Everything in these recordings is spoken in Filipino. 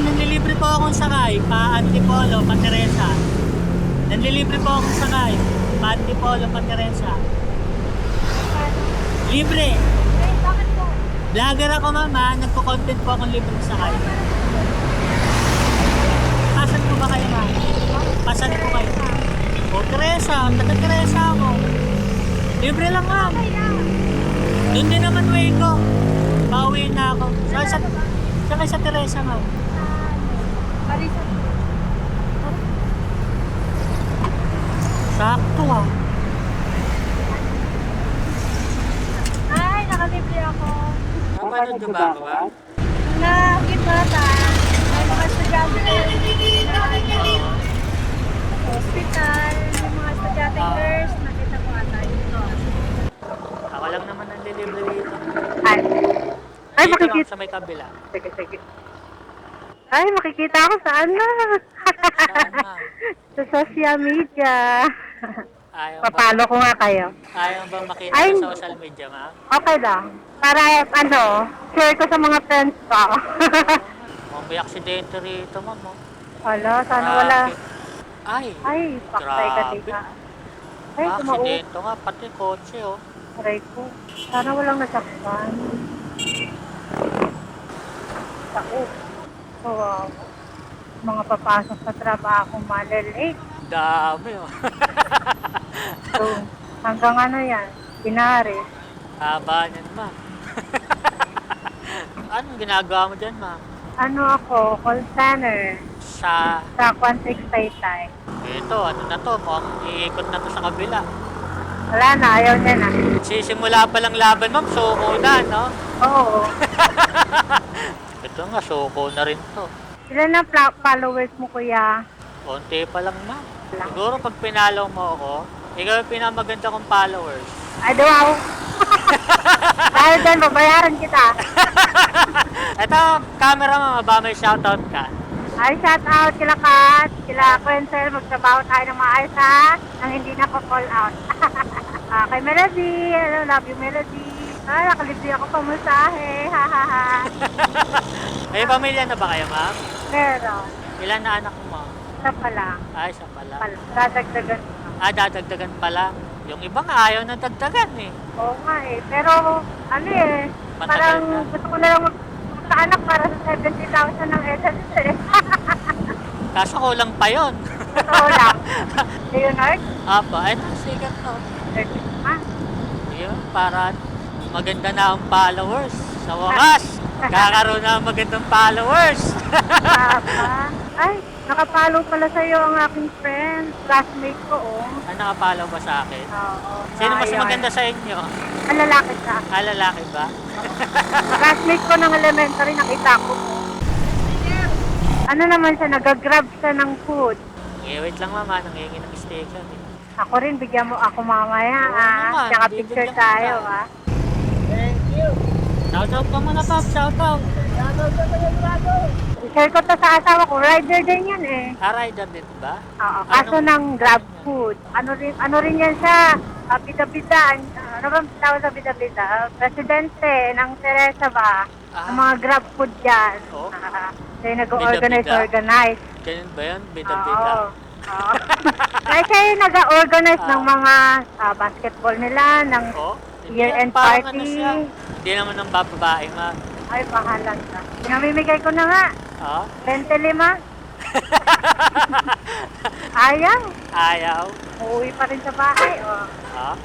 nanlilibre po akong sakay, pa Antipolo, pa Teresa. Nanlilibre po akong sakay, pa Antipolo, pa Teresa. Libre. Eh, bakit po? Vlogger ako mama, nagko-content po akong libre sakay. Pasan po ba kayo ma? Pasan po kayo? O Teresa, taga Teresa ako. Libre lang ma'am. Okay lang. Doon din naman way ko. Pauwi na ako. Saka sa Teresa ma'am. Marisa. Sakto ah. Ay, nakalibre ako. Kapanood ba ako ba? Nakikita, may mga estudyante na hospital, may mga estudyante nurse, nakita ko ata dito. Ako lang naman ang delivery dito. Ay, Dito lang makikita. sa may kabila. Sige, sige. Ay, makikita ako saan na. Saan ma'am? Sa social media. Ayaw ba, Papalo ko nga kayo. ayaw ba makita Ay. sa social media ma'am? Okay lang. Para, share ko sa mga friends ko. Oh, may aksidente rito ma'am. Oh. Wala, sana wala. Ay, Ay, paktay ka Grabe. dito. Ay, tumao. aksidente nga, pati kotse oh. Aray ko. Sana walang nasaktan. Tako. Wow. Mga papasok sa trabaho, malilate. Dami oh. So, hanggang ano yan? Pinari. Haba niyan ma'am. Anong ginagawa mo dyan ma'am? Ano ako, call center. Sa, Sa Quantix Taytay. ito, ano na to, mukhang iikot na to sa kabila. Wala na, ayaw niya na. Sisimula pa lang laban ma'am, suko na, no? Oo. Ito nga, suko na rin to. Ilan na followers mo, kuya? Konti pa lang ma'am. Siguro pag pinalaw mo ako, ikaw yung pinamaganda kong followers. Ay, wow. Dahil dyan, babayaran kita. Ito, camera ma'am, ba may shoutout ka? Ay, shout out kila Kat, kila Quenzel, magtrabaho tayo ng maayos ha, nang hindi na call out. Kay Melody, hello, love you Melody. Ay, nakalibre ako pamusahe, ha ha ha. May pamilya na ba kayo ma'am? Pero, Ilan na anak mo? isa pa lang, Ay, isa pala. dadagdagan ko. Dadagdagan pala. Yung iba nga ayaw na dagdagan eh. Oo nga eh, pero ano eh, Matagal parang na. gusto ko na lang sa anak para sa 70,000 ng SSS eh. Kaso kulang pa yun. Totoo lang. Leonard? Apa, ay nasigat to. Ha? Yun, para maganda na ang followers. Sa wakas, kakaroon na ang magandang followers. Papa? Ay, nakapalo pala sa'yo ang aking friend. Classmate ko, oh. Ano nakapalaw ba sa akin? Oo. Sino mas Ayun. maganda sa inyo? Ang lalaki siya. Lalaki ba? Classmate ko ng elementary, nakita ko. Ano naman siya, nag-grab siya ng food. Wait lang mama, nangingi ng sticker eh. Ako rin, bigyan mo ako mamaya, Oo ha? naman, Tsaka bibigyan picture kita. tayo, ha? Thank you. Shoutout ka muna Pop, shoutout. Share ko to sa asawa ko. Rider din yan, eh. Rider din ba? Oo, kaso ng grab food. Ano rin yan siya? Bida-bida. Ano ba tawag sa bida-bida? Presidente ng Teresa ba? Ang mga grab food dyan. Oh. Siya yung Bida-bida? organize. Ganun ba yun? Bida-bida. Oo. Oo. Kaya siya yung nag-organize ng mga basketball nila, ng Oh, year-end parang party. Ano siya? Hindi naman ng babae ma. Ay, bahala na. Pinamimigay ko na nga. Oh? 25. Ayaw. Ayaw. Uuwi pa rin sa bahay. Oh. Oh?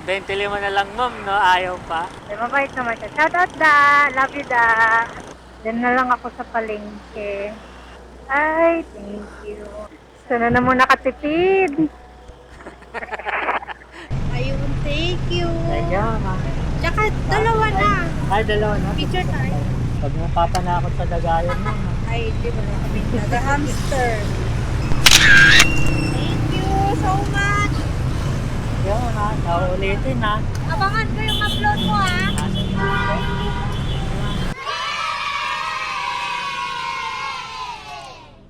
25 na lang ma'am, no? Ayaw pa. Ay, mabait naman siya. Shout out da. Love you da. Diyan na lang ako sa palengke. Ay, thank you. Sana na muna nakatipid. Ayun, thank you. Ayun, ma. Tsaka dalawa na. Ay, dalawa na. Picture tayo. Pag mapapanakot sa dagayan mo, ma. Ay, di ba na kami nag-hamster. Thank you so much. Yun, ha. Naulitin, ha. Abangan ko yung upload mo, ha? Nasa